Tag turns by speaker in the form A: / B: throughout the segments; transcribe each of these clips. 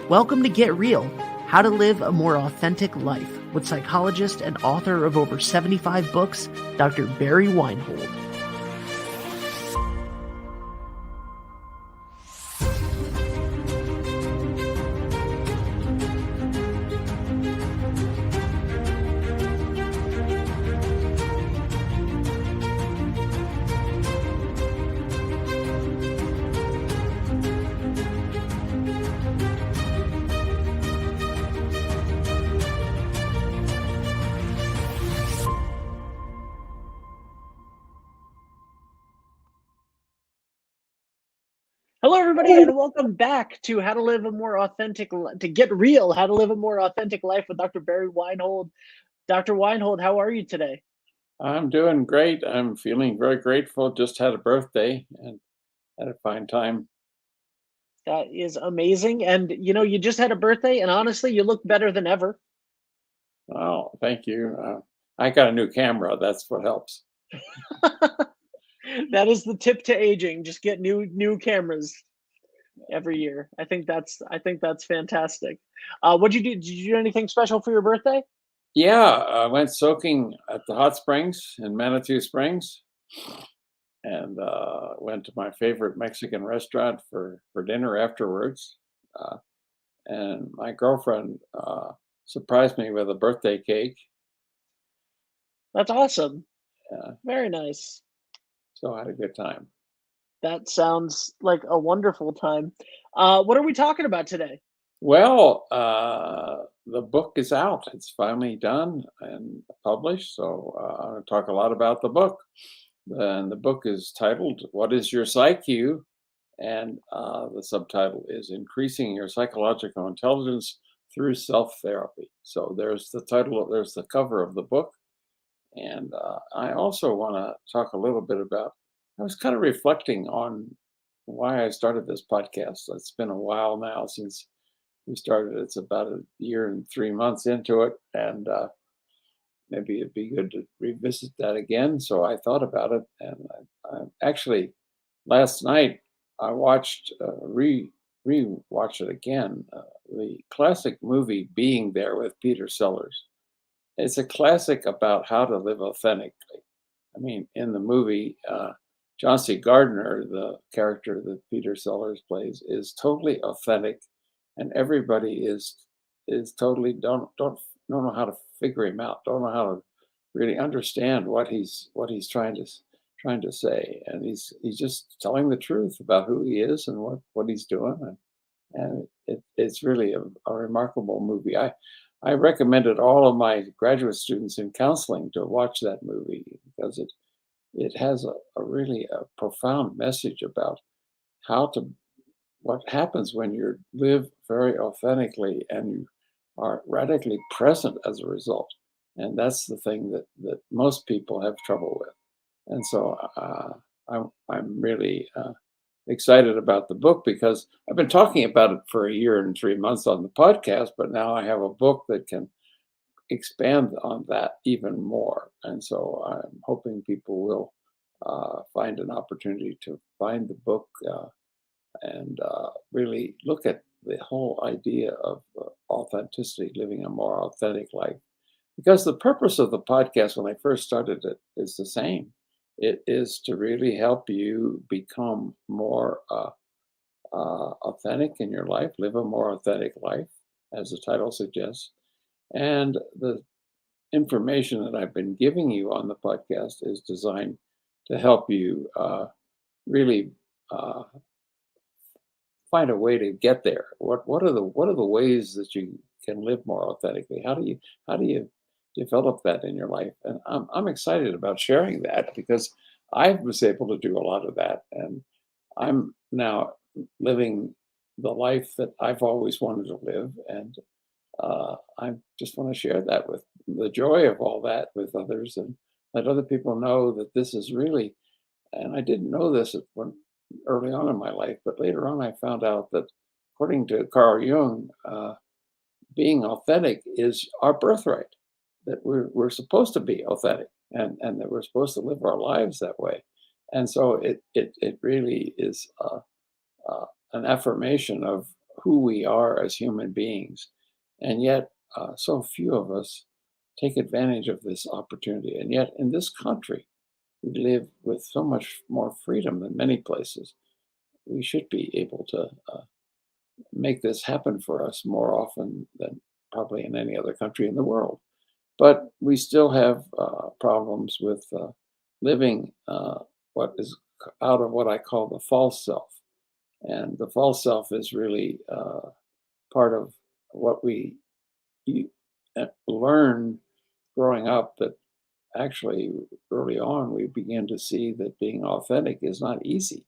A: Welcome to Get Real, How to Live a More Authentic Life, with psychologist and author of over 75 books, Dr. Barry Weinhold. Hello, everybody, and welcome back to How to Live a More Authentic, to Get Real, How to Live a More Authentic Life with Dr. Barry Weinhold. Dr. Weinhold, how are you today?
B: I'm doing great. I'm feeling very grateful. Just had a birthday and had a fine time.
A: That is amazing. And, you just had a birthday, and honestly, you look better than ever.
B: Oh, thank you. I got a new camera. That's what helps.
A: That is the tip to aging. Just get new cameras every year. I think that's fantastic. What'd you do? Did you do anything special for your birthday?
B: Yeah, I went soaking at the hot springs in Manitou Springs and went to my favorite Mexican restaurant for dinner afterwards. Uh, and my girlfriend surprised me with a birthday cake.
A: That's awesome.
B: Uh,
A: Very nice.
B: so I had a good time.
A: That sounds like a wonderful time. What are we talking about today?
B: Well, the book is out. It's finally done and published. So I'm going to talk a lot about the book. And the book is titled "What Is Your PsyQ?" And the subtitle is "Increasing Your Psychological Intelligence Through Self-Therapy." So there's the title. There's the cover of the book. And I also want to talk a little bit about. I was kind of reflecting on why I started this podcast. It's been a while now since we started. It's about a year and 3 months into it, and maybe it'd be good to revisit that again. So I thought about it, and I actually last night I watched re-watch it again. The classic movie "Being There" with Peter Sellers. It's a classic about how to live authentically. I mean, in the movie, John C. Gardner, the character that Peter Sellers plays, is totally authentic, and everybody is totally don't know how to figure him out, don't know how to really understand what he's trying to say, and he's just telling the truth about who he is and what he's doing, and it's really a remarkable movie. I recommended all of my graduate students in counseling to watch that movie because it has a really a profound message about how to what happens when you live very authentically and you are radically present as a result. And that's the thing that most people have trouble with. And so I'm really excited about the book because I've been talking about it for a year and 3 months on the podcast, but now I have a book that can expand on that even more. And so I'm hoping people will find an opportunity to find the book and really look at the whole idea of authenticity, living a more authentic life. Because the purpose of the podcast when I first started it is the same. It is to really help you become more authentic in your life, live a more authentic life, as the title suggests. And the information that I've been giving you on the podcast is designed to help you really find a way to get there. What are the ways that you can live more authentically? How do you develop that in your life? And I'm excited about sharing that because I was able to do a lot of that, and I'm now living the life that I've always wanted to live, and I just want to share that with the joy of all that with others, and let other people know that this is really. And I didn't know this early on in my life, but later on I found out that, according to Carl Jung, being authentic is our birthright. That we're supposed to be authentic, and that we're supposed to live our lives that way. And so it really is an affirmation of who we are as human beings. And yet, so few of us take advantage of this opportunity. And yet, in this country, we live with so much more freedom than many places. We should be able to make this happen for us more often than probably in any other country in the world. But we still have problems with living what is out of what I call the false self. And the false self is really part of what we learn growing up, that actually early on we begin to see that being authentic is not easy,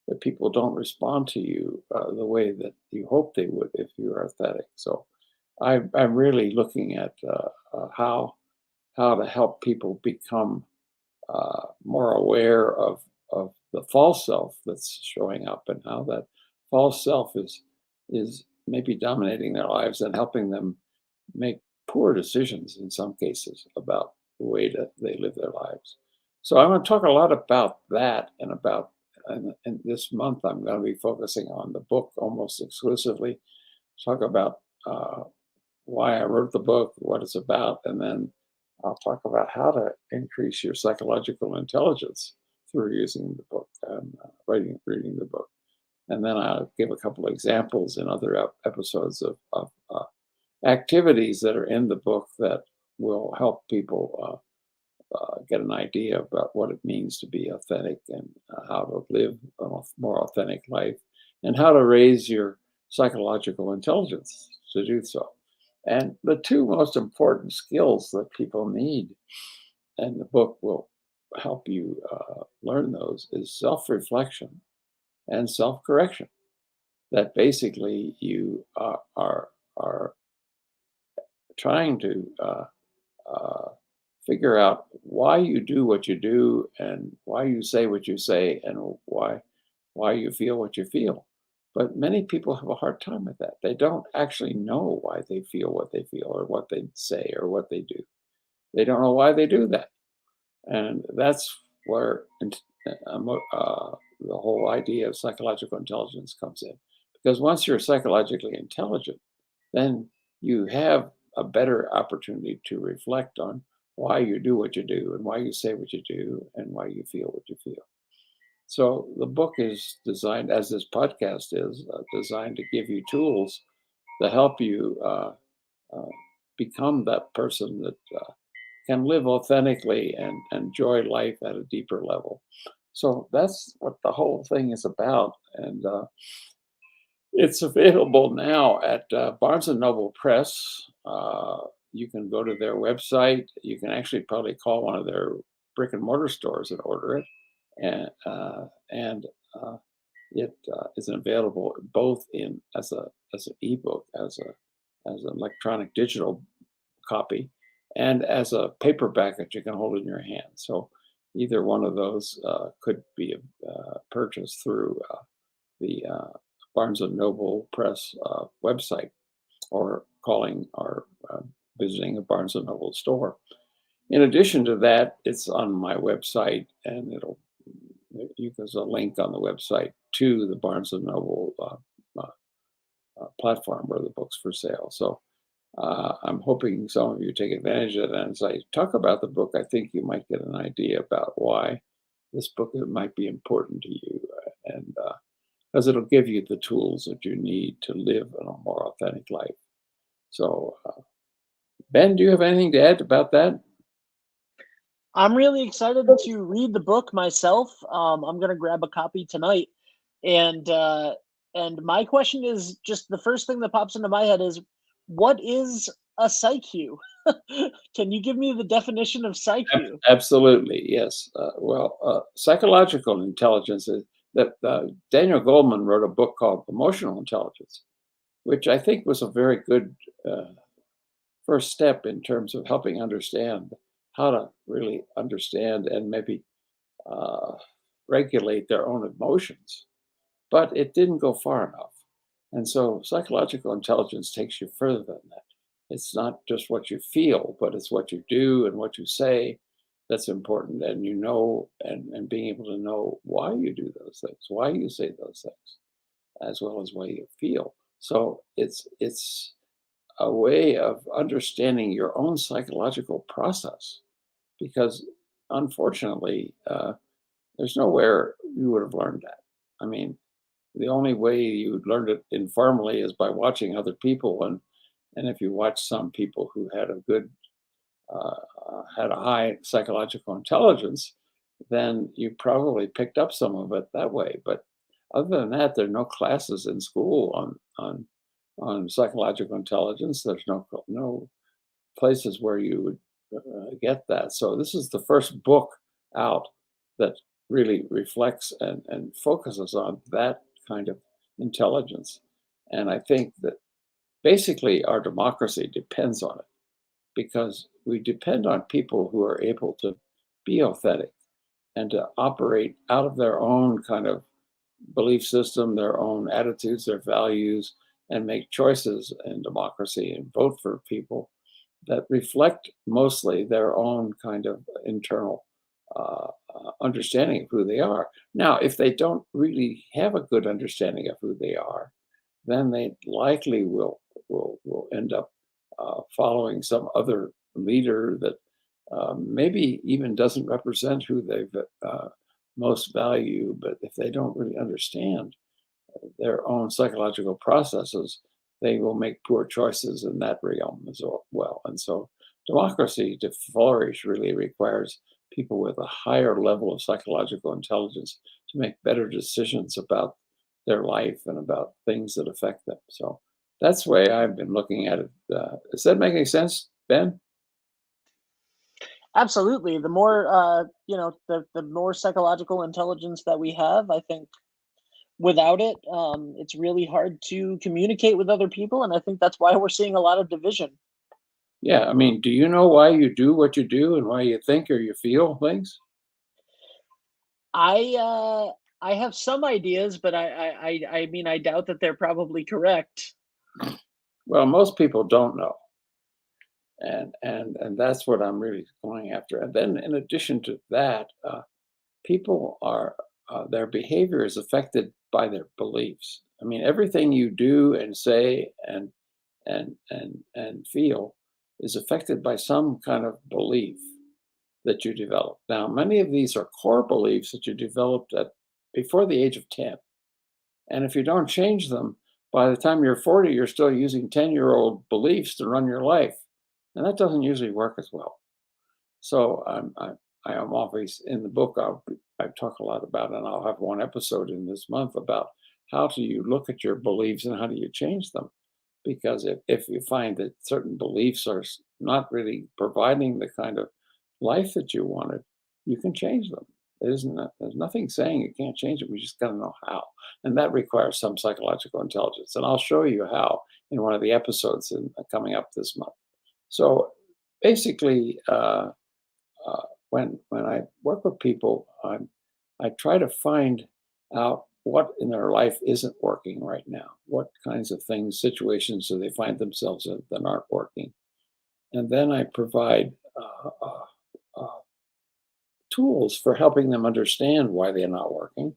B: that people don't respond to you the way that you hope they would if you are authentic. So I'm really looking at how to help people become more aware of the false self that's showing up, and how that false self is maybe dominating their lives and helping them make poor decisions in some cases about the way that they live their lives. So I'm going to talk a lot about that, and this month I'm going to be focusing on the book almost exclusively. Talk about why I wrote the book, what it's about, and then I'll talk about how to increase your psychological intelligence through using the book and reading the book. And then I'll give a couple of examples in other episodes of activities that are in the book that will help people get an idea about what it means to be authentic, and how to live a more authentic life, and how to raise your psychological intelligence to do so. And the two most important skills that people need, and the book will help you learn those, is self-reflection and self-correction. That basically you are trying to uh, figure out why you do what you do, and why you say what you say, and why you feel what you feel. But many people have a hard time with that. They don't actually know why they feel what they feel, or what they say, or what they do. They don't know why they do that. And that's where the whole idea of psychological intelligence comes in. Because once you're psychologically intelligent, then you have a better opportunity to reflect on why you do what you do, and why you say what you do, and why you feel what you feel. So the book is designed, as this podcast is, designed to give you tools to help you uh, become that person that can live authentically and enjoy life at a deeper level. So that's what the whole thing is about. And it's available now at Barnes and Noble Press. You can go to their website. You can actually probably call one of their brick and mortar stores and order it. And it is available both in as an ebook, as an electronic digital copy, and as a paperback that you can hold in your hand. So either one of those could be purchased through the Barnes and Noble Press website, or calling or visiting a Barnes and Noble store. In addition to that, it's on my website, and there's a link on the website to the Barnes and Noble platform where the book's for sale. So I'm hoping some of you take advantage of that. And as I talk about the book, I think you might get an idea about why this book might be important to you, and because it'll give you the tools that you need to live a more authentic life. So, Ben, do you have anything to add about that?
A: I'm really excited to read the book myself. I'm gonna grab a copy tonight, and my question is, just the first thing that pops into my head is, what is a PsyQ? Can you give me the definition of PsyQ?
B: Absolutely, yes. Psychological intelligence is that Daniel Goleman wrote a book called Emotional Intelligence, which I think was a very good first step in terms of helping understand how to really understand and maybe uh, regulate their own emotions. But it didn't go far enough. And so psychological intelligence takes you further than that. It's not just what you feel, but it's what you do and what you say that's important. And and being able to know why you do those things, why you say those things, as well as why you feel. So it's a way of understanding your own psychological process because unfortunately, there's nowhere you would have learned that. I mean, the only way you learned it informally is by watching other people, and if you watch some people who had a good had a high psychological intelligence, then you probably picked up some of it that way. But other than that, there are no classes in school on psychological intelligence. There's no places where you would get that. So this is the first book out that really reflects and focuses on that kind of intelligence. And I think that basically our democracy depends on it because we depend on people who are able to be authentic and to operate out of their own kind of belief system, their own attitudes, their values, and make choices in democracy and vote for people that reflect mostly their own kind of internal understanding of who they are. Now, if they don't really have a good understanding of who they are, then they likely will end up following some other leader that maybe even doesn't represent who they most value. But if they don't really understand their own psychological processes, they will make poor choices in that realm as well. And so, democracy to flourish really requires people with a higher level of psychological intelligence to make better decisions about their life and about things that affect them. So, that's the way I've been looking at it. Does that make any sense, Ben?
A: Absolutely. The more, the more psychological intelligence that we have, I think without it, it's really hard to communicate with other people. And I think that's why we're seeing a lot of division.
B: Yeah, I mean, do you know why you do what you do and why you think or you feel things?
A: I, uh, I have some ideas, but I mean, I doubt that they're probably correct.
B: Well, most people don't know. And that's what I'm really going after. And then, in addition to that, people are their behavior is affected by their beliefs. I mean, everything you do and say and feel is affected by some kind of belief that you develop. Now, many of these are core beliefs that you developed at before the age of 10. And if you don't change them, by the time you're 40, you're still using 10-year-old beliefs to run your life. And that doesn't usually work as well. So I am always in the book. I talk a lot about, and I'll have one episode in this month about how do you look at your beliefs and how do you change them? Because if you find that certain beliefs are not really providing the kind of life that you wanted, you can change them. There's nothing saying you can't change it. We just got to know how, and that requires some psychological intelligence. And I'll show you how in one of the episodes coming up this month. So basically. When I work with people, I try to find out what in their life isn't working right now. What kinds of things, situations do they find themselves in that aren't working? And then I provide uh, tools for helping them understand why they're not working.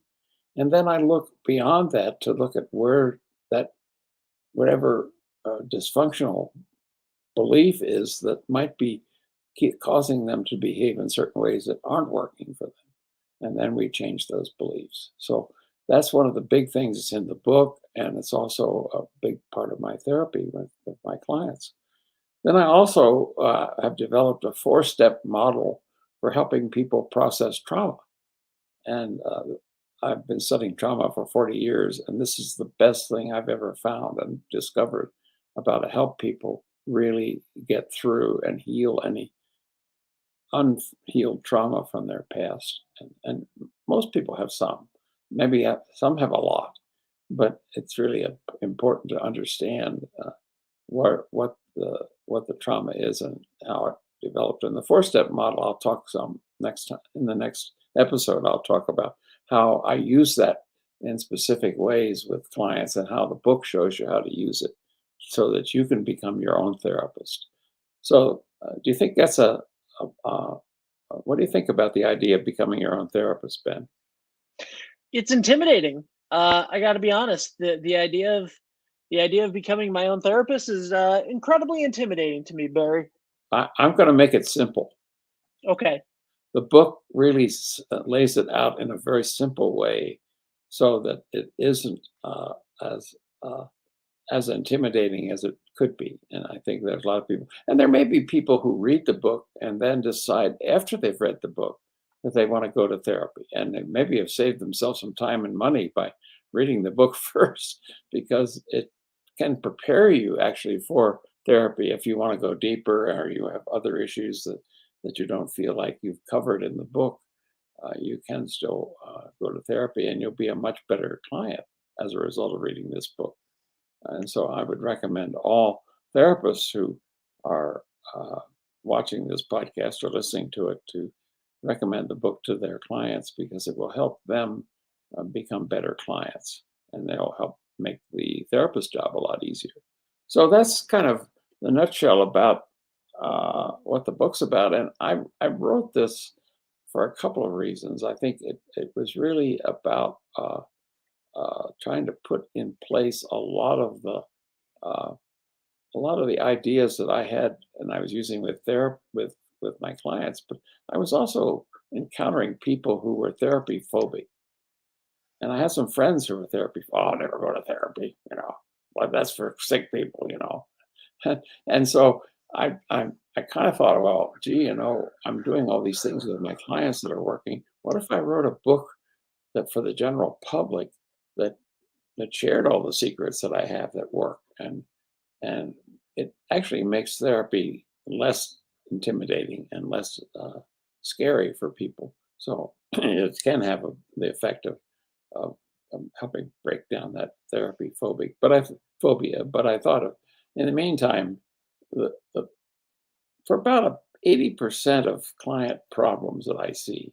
B: And then I look beyond that to look at where that whatever dysfunctional belief is that might be causing them to behave in certain ways that aren't working for them. And then we change those beliefs. So that's one of the big things that's in the book. And it's also a big part of my therapy with my clients. Then I also have developed a 4-step model for helping people process trauma. And I've been studying trauma for 40 years, and this is the best thing I've ever found and discovered about to help people really get through and heal any unhealed trauma from their past. And most people have some, maybe some have a lot, but it's really important to understand what the trauma is and how it developed. In the 4-step model, I'll talk some next time. In the next episode, I'll talk about how I use that in specific ways with clients and how the book shows you how to use it so that you can become your own therapist. So, do you think that's what do you think about the idea of becoming your own therapist, Ben?
A: It's intimidating. I got to be honest. The idea of The idea of becoming my own therapist is incredibly intimidating to me, Barry.
B: I'm going to make it simple.
A: Okay.
B: The book really lays it out in a very simple way so that it isn't as uh, as intimidating as it could be. And I think there's a lot of people, and there may be people who read the book and then decide after they've read the book that they want to go to therapy. And they maybe have saved themselves some time and money by reading the book first, because it can prepare you actually for therapy if you want to go deeper or you have other issues that you don't feel like you've covered in the book. You can still go to therapy and you'll be a much better client as a result of reading this book. And so I would recommend all therapists who are watching this podcast or listening to it to recommend the book to their clients, because it will help them become better clients, and they'll help make the therapist job a lot easier. So that's kind of the nutshell about what the book's about. And I wrote this for a couple of reasons. I think it was really about trying to put in place uh, a lot of the ideas that I had and I was using with with my clients. But I was also encountering people who were therapy phobic, and I had some friends who were therapy. Oh, I'll never go to therapy. Well, that's for sick people. And so I kind of thought, well, gee, I'm doing all these things with my clients that are working. What if I wrote a book that for the general public that that shared all the secrets that I have that work, and it actually makes therapy less intimidating and less scary for people. So it can have the effect of helping break down that therapy phobia. But I thought of, in the meantime, the for about 80% of client problems that I see,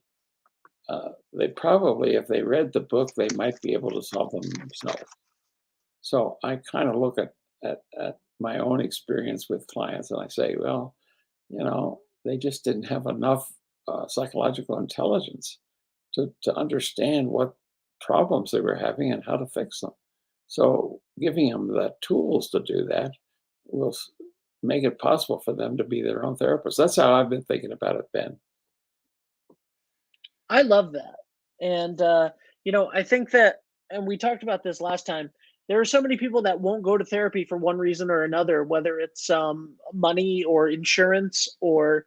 B: they probably, if they read the book, they might be able to solve them themselves. So I kind of look at my own experience with clients and I say, well, they just didn't have enough psychological intelligence to understand what problems they were having and how to fix them. So giving them the tools to do that will make it possible for them to be their own therapist. That's how I've been thinking about it, Ben.
A: I love that. And, I think that, and we talked about this last time, there are so many people that won't go to therapy for one reason or another, whether it's money or insurance or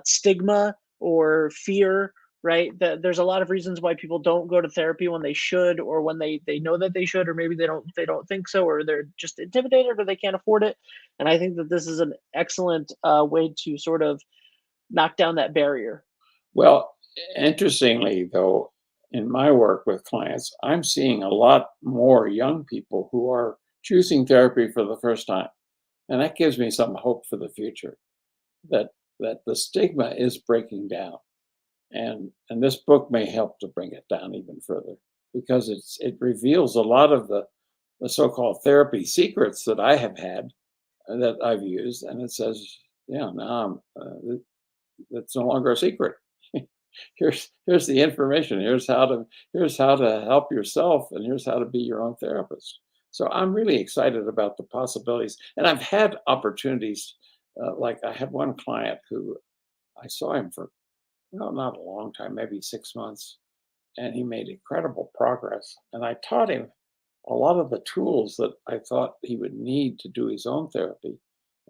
A: stigma or fear, right? There's a lot of reasons why people don't go to therapy when they should, or when they know that they should, or maybe they don't think so, or they're just intimidated, or they can't afford it. And I think that this is an excellent way to sort of knock down that barrier.
B: Well, interestingly, though, in my work with clients, I'm seeing a lot more young people who are choosing therapy for the first time. And that gives me some hope for the future, that the stigma is breaking down. And this book may help to bring it down even further, because it reveals a lot of the so-called therapy secrets that I have had and that I've used, and it says, yeah, now it's no longer a secret. Here's the information. Here's how to help yourself, and here's how to be your own therapist. So I'm really excited about the possibilities, and I've had opportunities. Like I had one client who I saw him for, well, not a long time, maybe 6 months, and he made incredible progress. And I taught him a lot of the tools that I thought he would need to do his own therapy.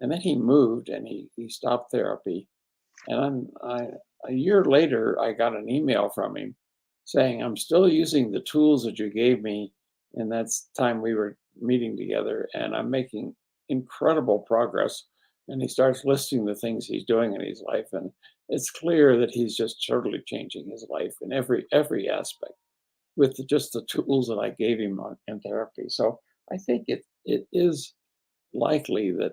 B: And then he moved and he stopped therapy. And a year later, I got an email from him saying, I'm still using the tools that you gave me in that time we were meeting together, and I'm making incredible progress. And he starts listing the things he's doing in his life. And it's clear that he's just totally changing his life in every aspect with just the tools that I gave him in therapy. So I think it is likely that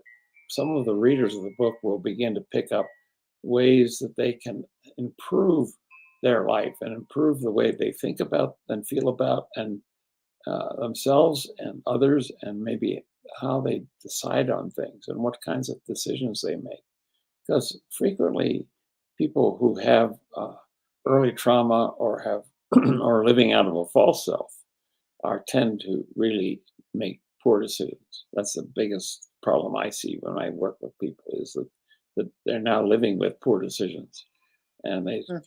B: some of the readers of the book will begin to pick up ways that they can improve their life and improve the way they think about and feel about and themselves and others, and maybe how they decide on things and what kinds of decisions they make. Because frequently, people who have early trauma or have or living out of a false self are tend to really make poor decisions. That's the biggest problem I see when I work with people, is that they're now living with poor decisions, and they
A: Hmm.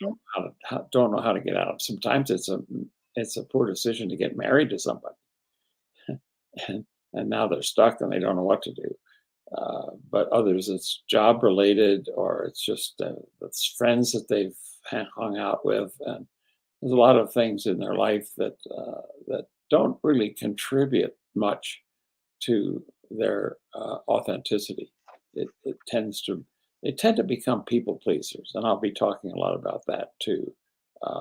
B: don't know how to get out of them. Sometimes it's a poor decision to get married to somebody, and now they're stuck and they don't know what to do. But others, it's job related, or it's just it's friends that they've hung out with, and there's a lot of things in their life that don't really contribute much to their authenticity. It tends to They tend to become people pleasers, and I'll be talking a lot about that too,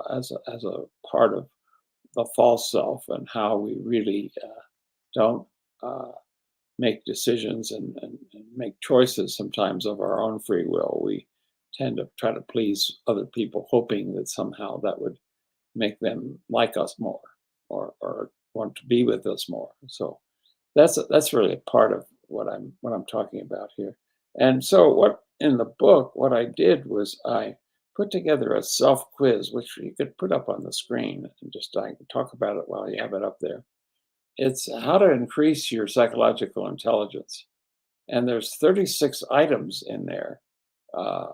B: as a part of the false self, and how we really don't uh, make decisions and make choices sometimes of our own free will. We tend to try to please other people, hoping that somehow that would make them like us more, or want to be with us more. So that's really a part of what I'm talking about here. And so what in the book, what I did was I put together a self quiz, which you could put up on the screen, and just I can talk about it while you have it up there. It's how to increase your psychological intelligence, and there's 36 items in there. Uh,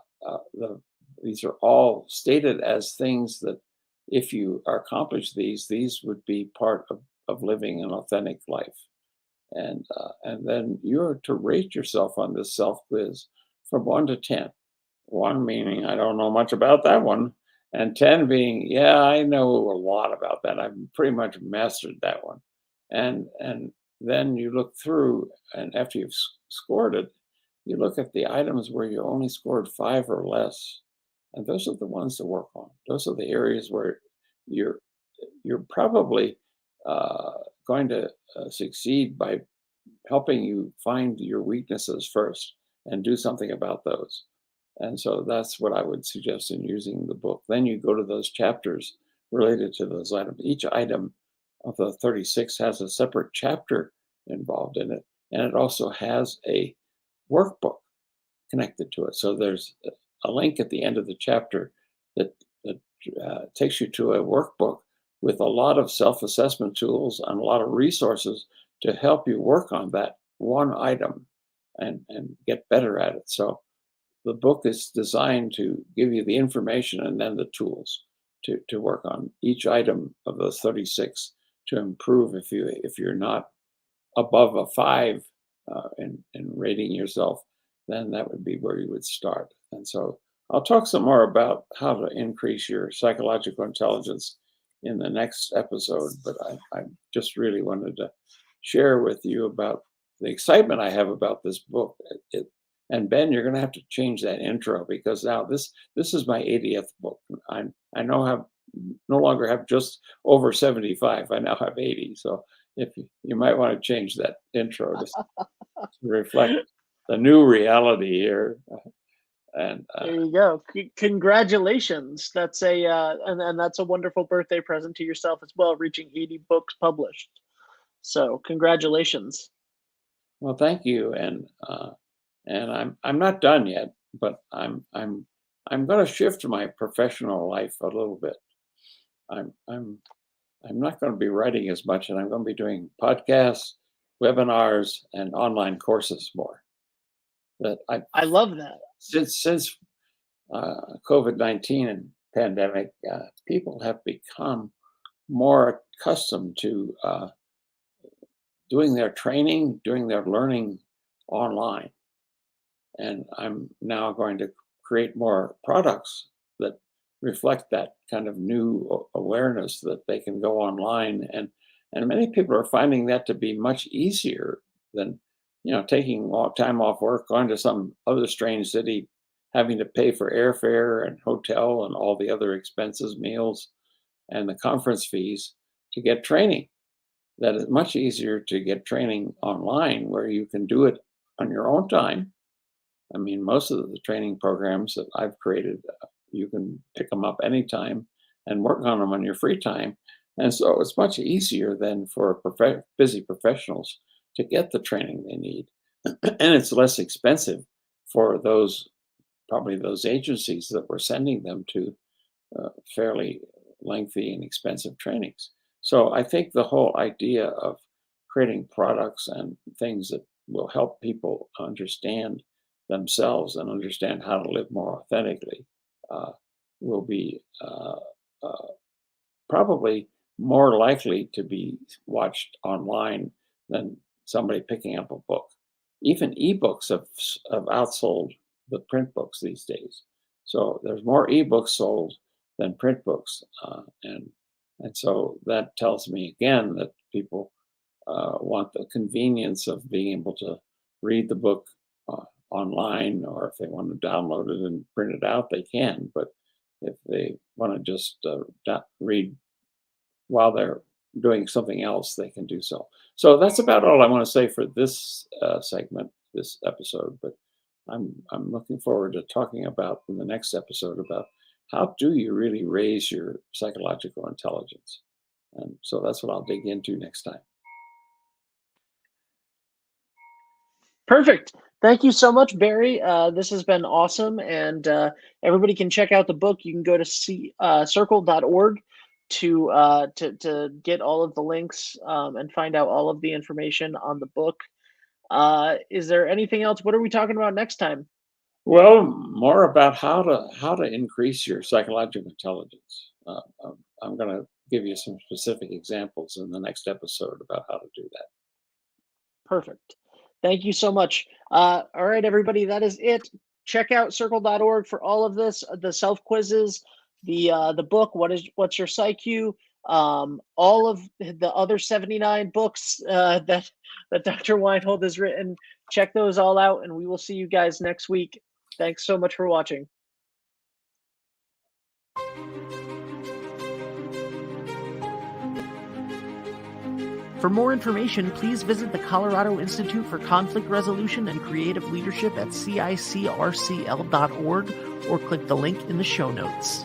B: these are all stated as things that, if you accomplish these would be part of living an authentic life. And then you're to rate yourself on this self quiz from 1 to 10. 1 meaning I don't know much about that one, and 10 being, yeah, I know a lot about that. I've pretty much mastered that one. And then you look through, and after you've scored it, you look at the items where you only scored 5 or less, and those are the ones to work on. Those are the areas where you're you're probably uh, going to succeed by helping you find your weaknesses first and do something about those. And so that's what I would suggest in using the book. Then you go to those chapters related to those items. Each item of the 36 has a separate chapter involved in it. And it also has a workbook connected to it. So there's a link at the end of the chapter that takes you to a workbook with a lot of self assessment tools and a lot of resources to help you work on that one item and get better at it. So the book is designed to give you the information and then the tools to work on each item of those 36 to improve. If you're not above a 5 in rating yourself, then that would be where you would start. And so I'll talk some more about how to increase your psychological intelligence in the next episode, but I just really wanted to share with you about the excitement I have about this book. And Ben, you're going to have to change that intro, because now this is my 80th book. I no longer have just over 75. I now have 80. So if you might want to change that intro to reflect the new reality here. And
A: There you go. Congratulations. That's and that's a wonderful birthday present to yourself as well, reaching 80 books published. So congratulations.
B: well, thank you. And I'm not done yet, but I'm going to shift my professional life a little bit. I'm I'm I'm not going to be writing as much, and I'm going to be doing podcasts, webinars, and online courses more. That I
A: I love that.
B: since COVID-19 and pandemic, people have become more accustomed to doing their training, doing their learning online. And I'm now going to create more products that reflect that kind of new awareness that they can go online. And many people are finding that to be much easier than, taking time off work, going to some other strange city, having to pay for airfare and hotel and all the other expenses, meals, and the conference fees to get training. That is much easier to get training online, where you can do it on your own time. I mean, most of the training programs that I've created, you can pick them up anytime and work on them on your free time. And so it's much easier than for busy professionals to get the training they need. And it's less expensive for probably those agencies that were sending them to fairly lengthy and expensive trainings. So I think the whole idea of creating products and things that will help people understand themselves and understand how to live more authentically will be probably more likely to be watched online than somebody picking up a book. Even ebooks have outsold the print books these days. So there's more ebooks sold than print books, and so that tells me again that people want the convenience of being able to read the book online, or if they want to download it and print it out, they can. But if they want to just read while they're doing something else, they can do so. So that's about all I want to say for this segment, this episode. But I'm looking forward to talking about in the next episode about how do you really raise your psychological intelligence. And so that's what I'll dig into next time.
A: Perfect. Thank you so much, Barry. This has been awesome, and everybody can check out the book. You can go to circle.org to get all of the links and find out all of the information on the book. Is there anything else? What are we talking about next time?
B: Well, more about how to increase your psychological intelligence. I'm going to give you some specific examples in the next episode about how to do that.
A: Perfect. Thank you so much. All right, everybody, that is it. Check out circle.org for all of this, the self quizzes, the book, What's Your PsyQ, all of the other 79 books that Dr. Weinhold has written. Check those all out, and we will see you guys next week. Thanks so much for watching. For more information, please visit the Colorado Institute for Conflict Resolution and Creative Leadership at CICRCL.org or click the link in the show notes.